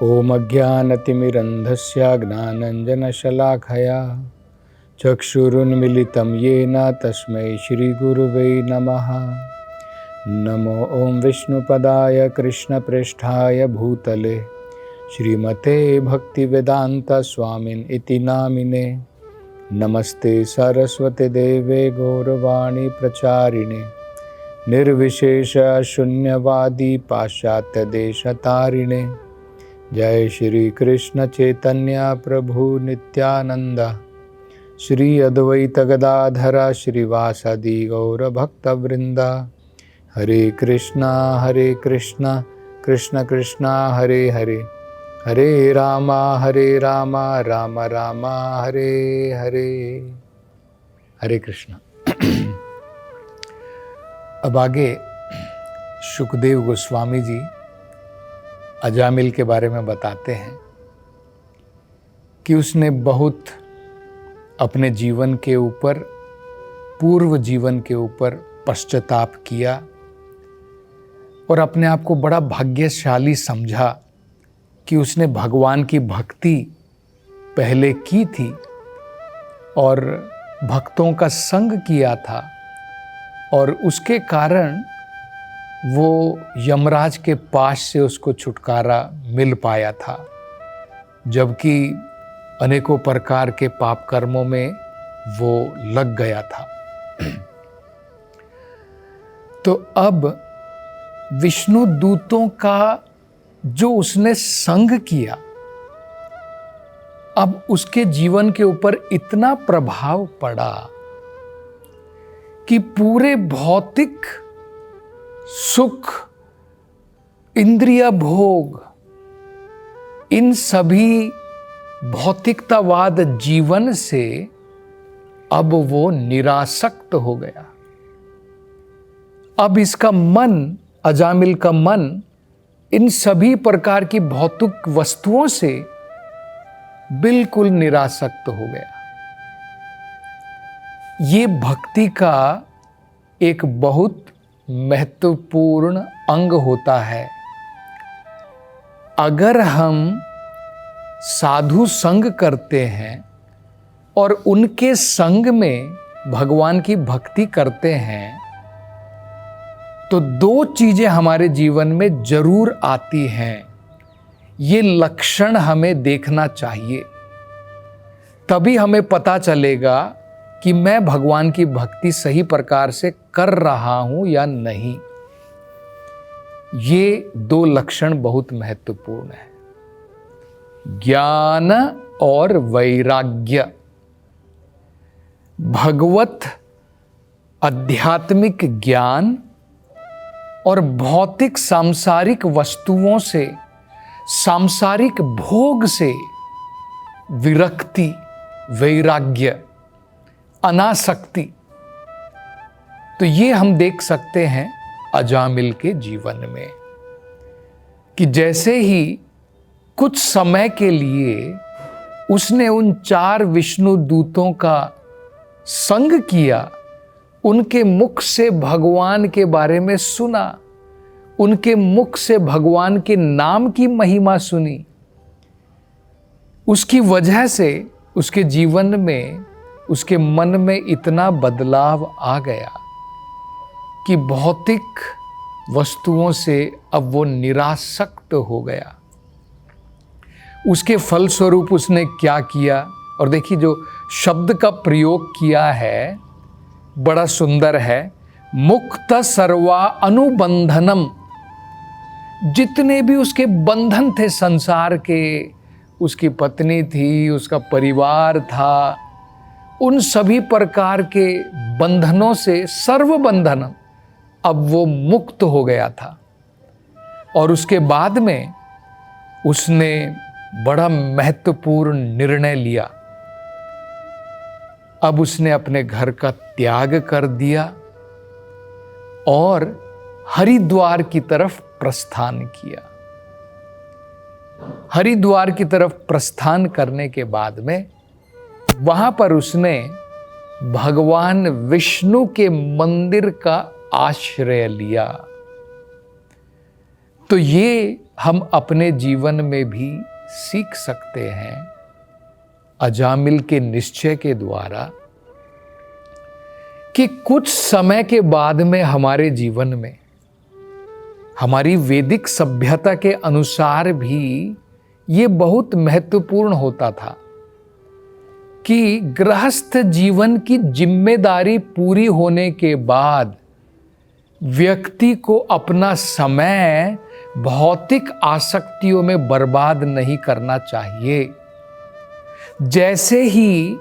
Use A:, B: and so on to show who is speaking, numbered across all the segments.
A: ॐ अज्ञानतिमिरन्धस्य ज्ञानाञ्जनशलाखया चक्षुरुन्मिलितं येन तस्मै श्रीगुरुवे नमः। नमो ॐ विष्णुपदाय कृष्णप्रेष्ठाय भूतले श्रीमते भक्तिवेदान्तस्वामिन् इति नामिने। नमस्ते सरस्वती देवे गौरवाणी प्रचारिणे निर्विशेष शून्यवादी पाश्चात्यदेशतारिणे। जय श्री कृष्ण चैतन्य प्रभु नित्यानंद श्री अद्वैत गदाधर श्रीवासदि गौरभक्तवृंद। हरे कृष्णा कृष्ण कृष्ण हरे हरे, हरे राम राम राम हरे हरे। हरे कृष्ण। अब आगे सुखदेव गोस्वामी जी अजामिल के बारे में बताते हैं कि उसने बहुत अपने जीवन के ऊपर, पूर्व जीवन के ऊपर पश्चाताप किया और अपने आप को बड़ा भाग्यशाली समझा कि उसने भगवान की भक्ति पहले की थी और भक्तों का संग किया था और उसके कारण वो यमराज के पाश से उसको छुटकारा मिल पाया था, जबकि अनेकों प्रकार के पाप कर्मों में वो लग गया था। तो अब विष्णु दूतों का जो उसने संग किया, अब उसके जीवन के ऊपर इतना प्रभाव पड़ा कि पूरे भौतिक सुख, इंद्रिय भोग, इन सभी भौतिकतावाद जीवन से अब वो निरासक्त हो गया। अब इसका मन, अजामिल का मन इन सभी प्रकार की भौतिक वस्तुओं से बिल्कुल निरासक्त हो गया। ये भक्ति का एक बहुत महत्वपूर्ण अंग होता है। अगर हम साधु संग करते हैं और उनके संग में भगवान की भक्ति करते हैं तो दो चीजें हमारे जीवन में जरूर आती हैं। ये लक्षण हमें देखना चाहिए, तभी हमें पता चलेगा कि मैं भगवान की भक्ति सही प्रकार से कर रहा हूं या नहीं। ये दो लक्षण बहुत महत्वपूर्ण है, ज्ञान और वैराग्य। भगवत आध्यात्मिक ज्ञान और भौतिक सांसारिक वस्तुओं से, सांसारिक भोग से विरक्ति, वैराग्य, अनासक्ति। तो ये हम देख सकते हैं अजामिल के जीवन में कि जैसे ही कुछ समय के लिए उसने उन 4 विष्णु दूतों का संग किया, उनके मुख से भगवान के बारे में सुना, उनके मुख से भगवान के नाम की महिमा सुनी, उसकी वजह से उसके जीवन में, उसके मन में इतना बदलाव आ गया कि भौतिक वस्तुओं से अब वो निरासक्त हो गया। उसके फलस्वरूप उसने क्या किया, और देखिए जो शब्द का प्रयोग किया है बड़ा सुंदर है, मुक्त सर्वा अनुबंधनम। जितने भी उसके बंधन थे संसार के, उसकी पत्नी थी, उसका परिवार था, उन सभी प्रकार के बंधनों से, सर्व बंधन, अब वो मुक्त हो गया था। और उसके बाद में उसने बड़ा महत्वपूर्ण निर्णय लिया। अब उसने अपने घर का त्याग कर दिया और हरिद्वार की तरफ प्रस्थान किया। हरिद्वार की तरफ प्रस्थान करने के बाद में वहां पर उसने भगवान विष्णु के मंदिर का आश्रय लिया। तो ये हम अपने जीवन में भी सीख सकते हैं अजामिल के निश्चय के द्वारा कि कुछ समय के बाद में हमारे जीवन में हमारी वैदिक सभ्यता के अनुसार भी ये बहुत महत्वपूर्ण होता था कि गृहस्थ जीवन की जिम्मेदारी पूरी होने के बाद व्यक्ति को अपना समय भौतिक आसक्तियों में बर्बाद नहीं करना चाहिए। जैसे ही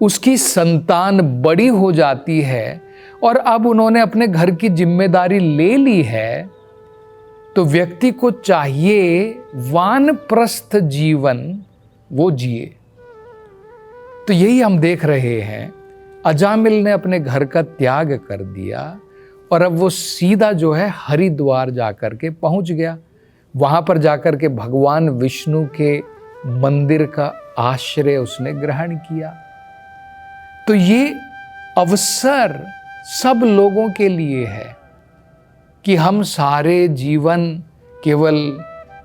A: उसकी संतान बड़ी हो जाती है और अब उन्होंने अपने घर की जिम्मेदारी ले ली है, तो व्यक्ति को चाहिए वानप्रस्थ जीवन वो जिए। तो यही हम देख रहे हैं, अजामिल ने अपने घर का त्याग कर दिया और अब वो सीधा जो है हरिद्वार जाकर के पहुंच गया। वहां पर जाकर के भगवान विष्णु के मंदिर का आश्रय उसने ग्रहण किया। तो ये अवसर सब लोगों के लिए है कि हम सारे जीवन केवल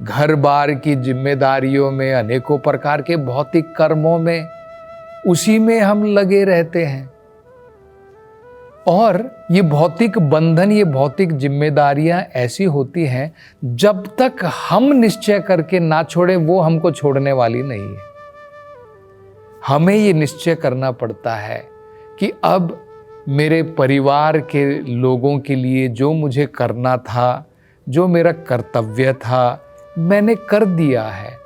A: घर बार की जिम्मेदारियों में, अनेकों प्रकार के भौतिक कर्मों में, उसी में हम लगे रहते हैं। और ये भौतिक बंधन, ये भौतिक जिम्मेदारियां ऐसी होती हैं, जब तक हम निश्चय करके ना छोड़े वो हमको छोड़ने वाली नहीं है। हमें ये निश्चय करना पड़ता है कि अब मेरे परिवार के लोगों के लिए जो मुझे करना था, जो मेरा कर्तव्य था, मैंने कर दिया है।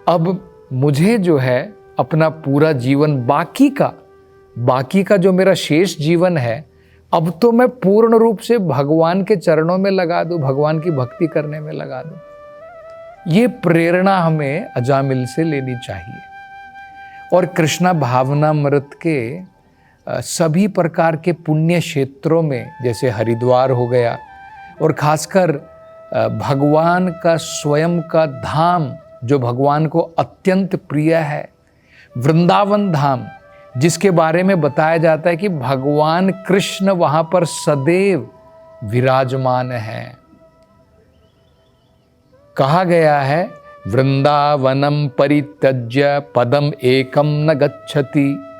A: अब मुझे जो है अपना पूरा जीवन, बाकी का जो मेरा शेष जीवन है, अब तो मैं पूर्ण रूप से भगवान के चरणों में लगा दूं, भगवान की भक्ति करने में लगा दूं। ये प्रेरणा हमें अजामिल से लेनी चाहिए। और कृष्णा भावनामृत के सभी प्रकार के पुण्य क्षेत्रों में, जैसे हरिद्वार हो गया, और खासकर भगवान का स्वयं का धाम जो भगवान को अत्यंत प्रिय है, वृंदावन धाम, जिसके बारे में बताया जाता है कि भगवान कृष्ण वहां पर सदैव विराजमान है। कहा गया है, वृंदावनम परित्यज्य पदम एकम न गच्छति।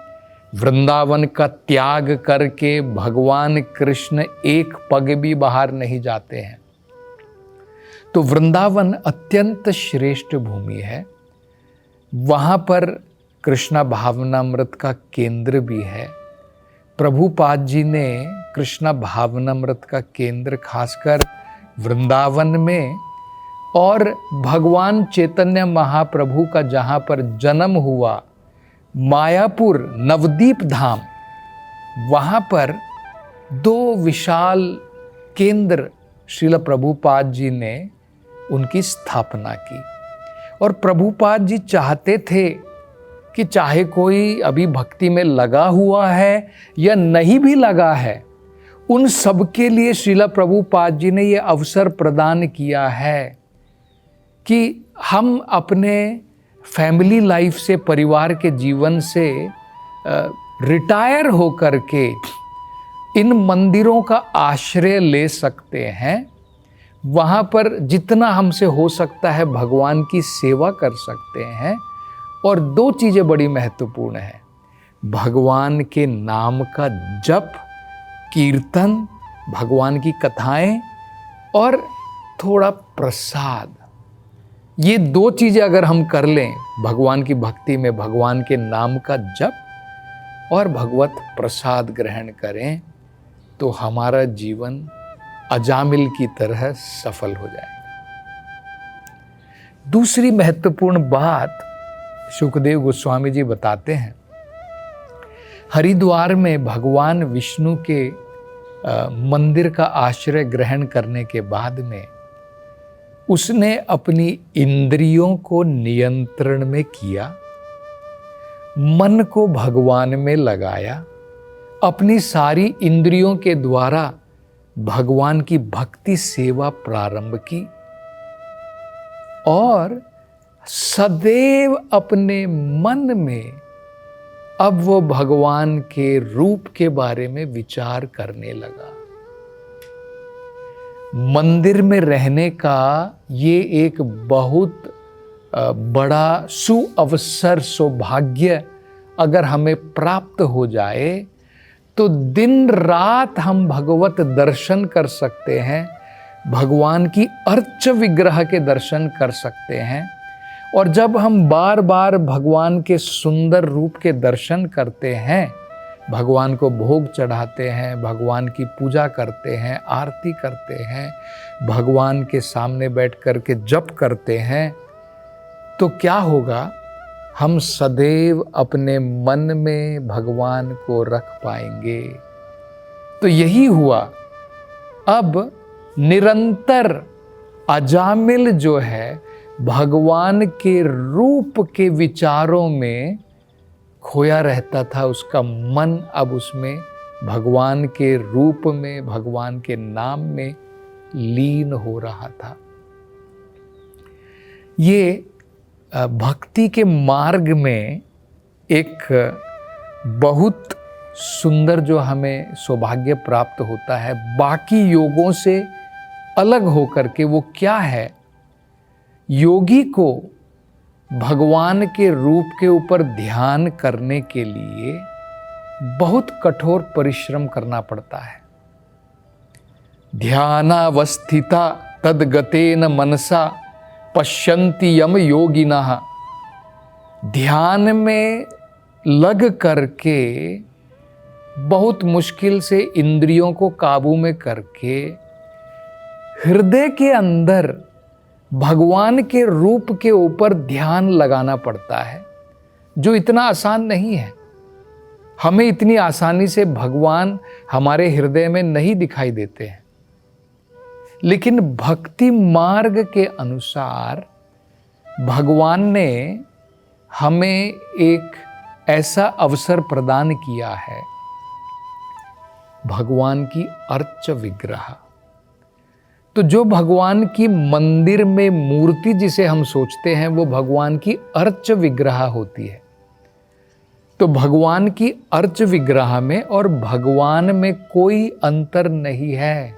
A: वृंदावन का त्याग करके भगवान कृष्ण एक पग भी बाहर नहीं जाते हैं। तो वृंदावन अत्यंत श्रेष्ठ भूमि है। वहां पर कृष्णा भावनामृत का केंद्र भी है। प्रभुपाद जी ने कृष्णा भावनामृत का केंद्र खासकर वृंदावन में, और भगवान चैतन्य महाप्रभु का जहाँ पर जन्म हुआ, मायापुर नवदीप धाम, वहाँ पर 2 विशाल केंद्र श्रील प्रभुपाद जी ने उनकी स्थापना की। और प्रभुपाद जी चाहते थे कि चाहे कोई अभी भक्ति में लगा हुआ है या नहीं भी लगा है, उन सब के लिए श्रील प्रभुपाद जी ने ये अवसर प्रदान किया है कि हम अपने फैमिली लाइफ से, परिवार के जीवन से रिटायर होकर के इन मंदिरों का आश्रय ले सकते हैं। वहाँ पर जितना हमसे हो सकता है भगवान की सेवा कर सकते हैं। और 2 चीज़ें बड़ी महत्वपूर्ण हैं, भगवान के नाम का जप, कीर्तन, भगवान की कथाएं और थोड़ा प्रसाद। ये 2 चीज़ें अगर हम कर लें भगवान की भक्ति में, भगवान के नाम का जप और भगवत प्रसाद ग्रहण करें, तो हमारा जीवन अजामिल की तरह सफल हो जाएगा। दूसरी महत्वपूर्ण बात सुखदेव गोस्वामी जी बताते हैं, हरिद्वार में भगवान विष्णु के मंदिर का आश्रय ग्रहण करने के बाद में उसने अपनी इंद्रियों को नियंत्रण में किया, मन को भगवान में लगाया, अपनी सारी इंद्रियों के द्वारा भगवान की भक्ति सेवा प्रारंभ की और सदैव अपने मन में अब वो भगवान के रूप के बारे में विचार करने लगा। मंदिर में रहने का ये एक बहुत बड़ा सुअवसर, सौभाग्य अगर हमें प्राप्त हो जाए तो दिन रात हम भगवत दर्शन कर सकते हैं, भगवान की अर्च विग्रह के दर्शन कर सकते हैं। और जब हम बार बार भगवान के सुंदर रूप के दर्शन करते हैं, भगवान को भोग चढ़ाते हैं, भगवान की पूजा करते हैं, आरती करते हैं, भगवान के सामने बैठ कर के जप करते हैं, तो क्या होगा? हम सदैव अपने मन में भगवान को रख पाएंगे। तो यही हुआ। अब निरंतर अजामिल जो है भगवान के रूप के विचारों में खोया रहता था, उसका मन अब उसमें भगवान के रूप में, भगवान के नाम में लीन हो रहा था। ये भक्ति के मार्ग में एक बहुत सुंदर जो हमें सौभाग्य प्राप्त होता है बाकी योगों से अलग होकर के, वो क्या है? योगी को भगवान के रूप के ऊपर ध्यान करने के लिए बहुत कठोर परिश्रम करना पड़ता है। ध्यानावस्थिता तद्गतेन मनसा पश्यन्ति यम योगिनः। ध्यान में लग करके बहुत मुश्किल से इंद्रियों को काबू में करके हृदय के अंदर भगवान के रूप के ऊपर ध्यान लगाना पड़ता है, जो इतना आसान नहीं है। हमें इतनी आसानी से भगवान हमारे हृदय में नहीं दिखाई देते हैं, लेकिन भक्ति मार्ग के अनुसार भगवान ने हमें एक ऐसा अवसर प्रदान किया है, भगवान की अर्च विग्रह। तो जो भगवान की मंदिर में मूर्ति जिसे हम सोचते हैं, वो भगवान की अर्च विग्रह होती है। तो भगवान की अर्च विग्रह में और भगवान में कोई अंतर नहीं है,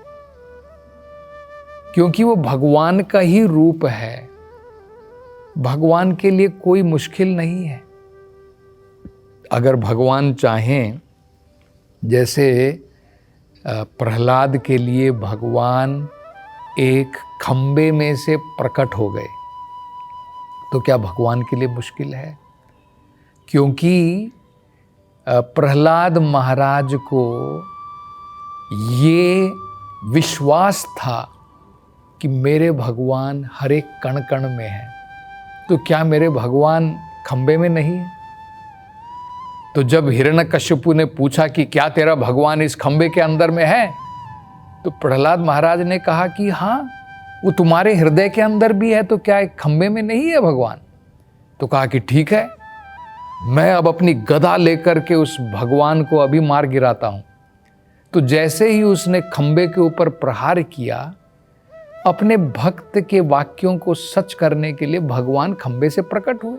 A: क्योंकि वो भगवान का ही रूप है। भगवान के लिए कोई मुश्किल नहीं है। अगर भगवान चाहें, जैसे प्रहलाद के लिए भगवान एक खंबे में से प्रकट हो गए, तो क्या भगवान के लिए मुश्किल है? क्योंकि प्रहलाद महाराज को ये विश्वास था कि मेरे भगवान हर एक कण कण में हैं। तो क्या मेरे भगवान खंबे में नहीं है? तो जब हिरण्यकश्यपु ने पूछा कि क्या तेरा भगवान इस खंबे के अंदर में है, तो प्रहलाद महाराज ने कहा कि हाँ, वो तुम्हारे हृदय के अंदर भी है, तो क्या एक खंबे में नहीं है भगवान? तो कहा कि ठीक है, मैं अब अपनी गदा लेकर के उस भगवान को अभी मार गिराता हूं। तो जैसे ही उसने खंबे के ऊपर प्रहार किया, अपने भक्त के वाक्यों को सच करने के लिए भगवान खंबे से प्रकट हुए।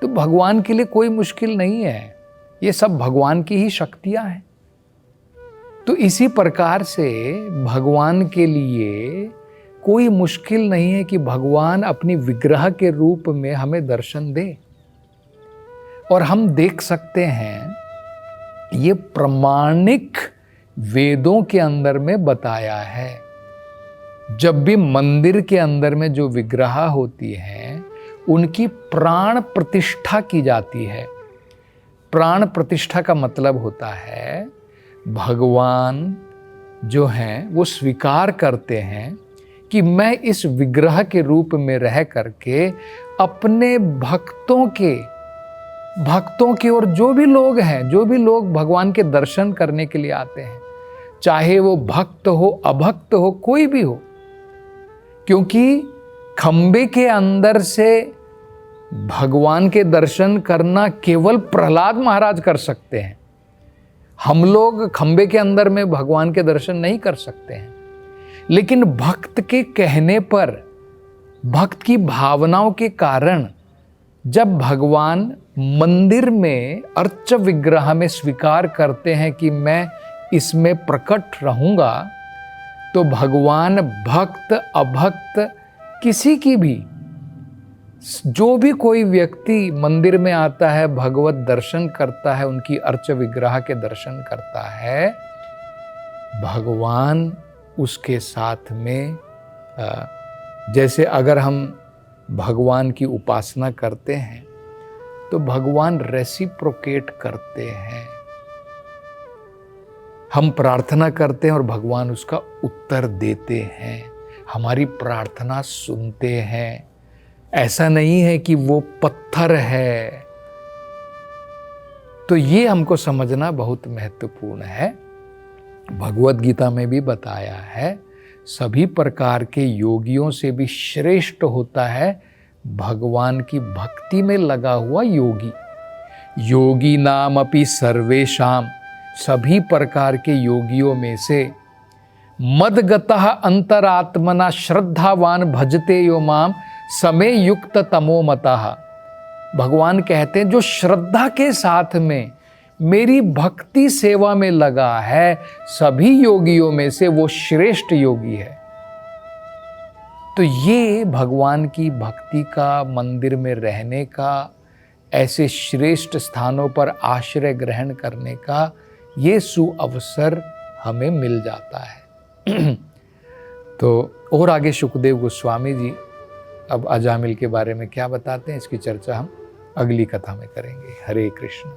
A: तो भगवान के लिए कोई मुश्किल नहीं है, ये सब भगवान की ही शक्तियां हैं। तो इसी प्रकार से भगवान के लिए कोई मुश्किल नहीं है कि भगवान अपनी विग्रह के रूप में हमें दर्शन दे। और हम देख सकते हैं, ये प्रामाणिक वेदों के अंदर में बताया है। जब भी मंदिर के अंदर में जो विग्रह होती हैं, उनकी प्राण प्रतिष्ठा की जाती है। प्राण प्रतिष्ठा का मतलब होता है भगवान जो हैं वो स्वीकार करते हैं कि मैं इस विग्रह के रूप में रह करके अपने भक्तों के और जो भी लोग भगवान के दर्शन करने के लिए आते हैं, चाहे वो भक्त हो अभक्त हो कोई भी हो, क्योंकि खंबे के अंदर से भगवान के दर्शन करना केवल प्रहलाद महाराज कर सकते हैं। हम लोग खंबे के अंदर में भगवान के दर्शन नहीं कर सकते हैं, लेकिन भक्त के कहने पर, भक्त की भावनाओं के कारण जब भगवान मंदिर में अर्च विग्रह में स्वीकार करते हैं कि मैं इसमें प्रकट रहूंगा, तो भगवान भक्त अभक्त किसी की भी, जो भी कोई व्यक्ति मंदिर में आता है, भगवत दर्शन करता है, उनकी अर्च विग्रह के दर्शन करता है, भगवान उसके साथ में जैसे अगर हम भगवान की उपासना करते हैं तो भगवान रेसिप्रोकेट करते हैं। हम प्रार्थना करते हैं और भगवान उसका उत्तर देते हैं, हमारी प्रार्थना सुनते हैं। ऐसा नहीं है कि वो पत्थर है। तो ये हमको समझना बहुत महत्वपूर्ण है। भगवत गीता में भी बताया है, सभी प्रकार के योगियों से भी श्रेष्ठ होता है भगवान की भक्ति में लगा हुआ योगी। योगी नाम अपि सर्वेशाम, सभी प्रकार के योगियों में से मदगतः अंतरात्मना श्रद्धावान भजते यो माम समे युक्त तमो मतः। भगवान कहते हैं जो श्रद्धा के साथ में मेरी भक्ति सेवा में लगा है, सभी योगियों में से वो श्रेष्ठ योगी है। तो ये भगवान की भक्ति का, मंदिर में रहने का, ऐसे श्रेष्ठ स्थानों पर आश्रय ग्रहण करने का ये सुअवसर हमें मिल जाता है। तो और आगे शुकदेव गोस्वामी जी अब अजामिल के बारे में क्या बताते हैं, इसकी चर्चा हम अगली कथा में करेंगे। हरे कृष्ण।